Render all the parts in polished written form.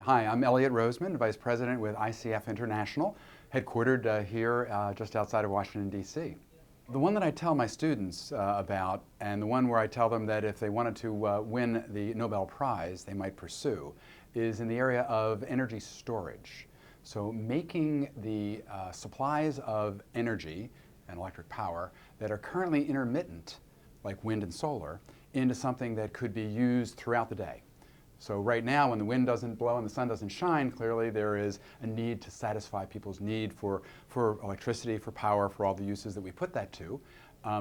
Hi, I'm Elliot Roseman, Vice President with ICF International, headquartered here just outside of Washington, D.C. The one that I tell my students about, and the one where I tell them that if they wanted to win the Nobel Prize they might pursue, is in the area of energy storage. So making the supplies of energy and electric power that are currently intermittent, like wind and solar, into something that could be used throughout the day. So right now, when the wind doesn't blow and the sun doesn't shine, clearly there is a need to satisfy people's need for electricity, for power, for all the uses that we put that to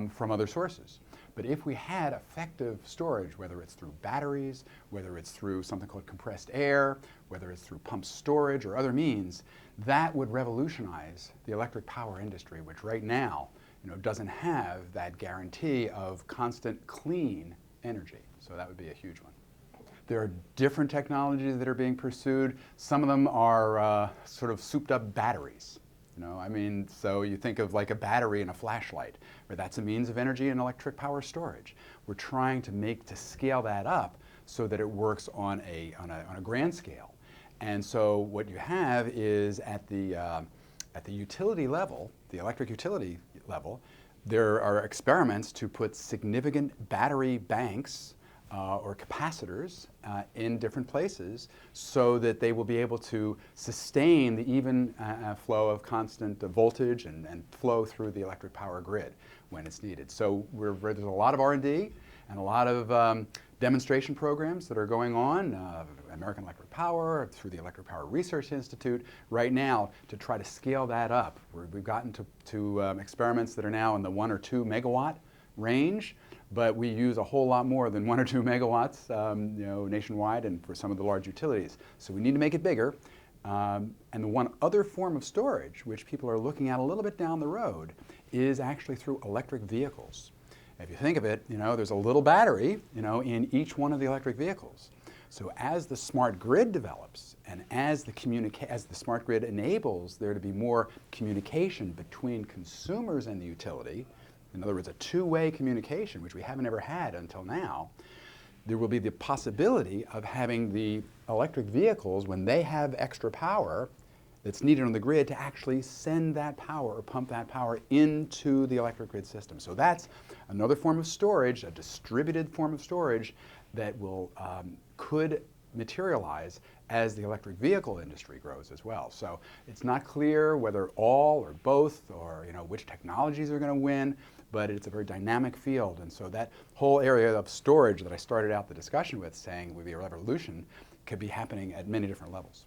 from other sources. But if we had effective storage, whether it's through batteries, whether it's through something called compressed air, whether it's through pumped storage or other means, that would revolutionize the electric power industry, which right now doesn't have that guarantee of constant clean energy. So that would be a huge one. There are different technologies that are being pursued. Some of them are sort of souped up batteries. So you think of like a battery and a flashlight, where that's a means of energy and electric power storage. We're trying to scale that up so that it works on a grand scale. And so what you have is at the utility level, the electric utility level, there are experiments to put significant battery banks or capacitors in different places so that they will be able to sustain the even flow of constant voltage and flow through the electric power grid when it's needed. So there's a lot of R&D and a lot of demonstration programs that are going on, American Electric Power, through the Electric Power Research Institute, right now to try to scale that up. We've gotten to experiments that are now in the 1 or 2 megawatt range, but we use a whole lot more than 1 or 2 megawatts nationwide and for some of the large utilities. So we need to make it bigger. And the one other form of storage, which people are looking at a little bit down the road, is actually through electric vehicles. If you think of it, there's a little battery in each one of the electric vehicles. So as the smart grid develops and as the smart grid enables there to be more communication between consumers and the utility, in other words, a two-way communication, which we haven't ever had until now, there will be the possibility of having the electric vehicles, when they have extra power that's needed on the grid, to actually send that power or pump that power into the electric grid system. So that's another form of storage, a distributed form of storage that could materialize as the electric vehicle industry grows as well. So it's not clear whether all or both or which technologies are going to win, but it's a very dynamic field. And so that whole area of storage that I started out the discussion with saying would be a revolution could be happening at many different levels.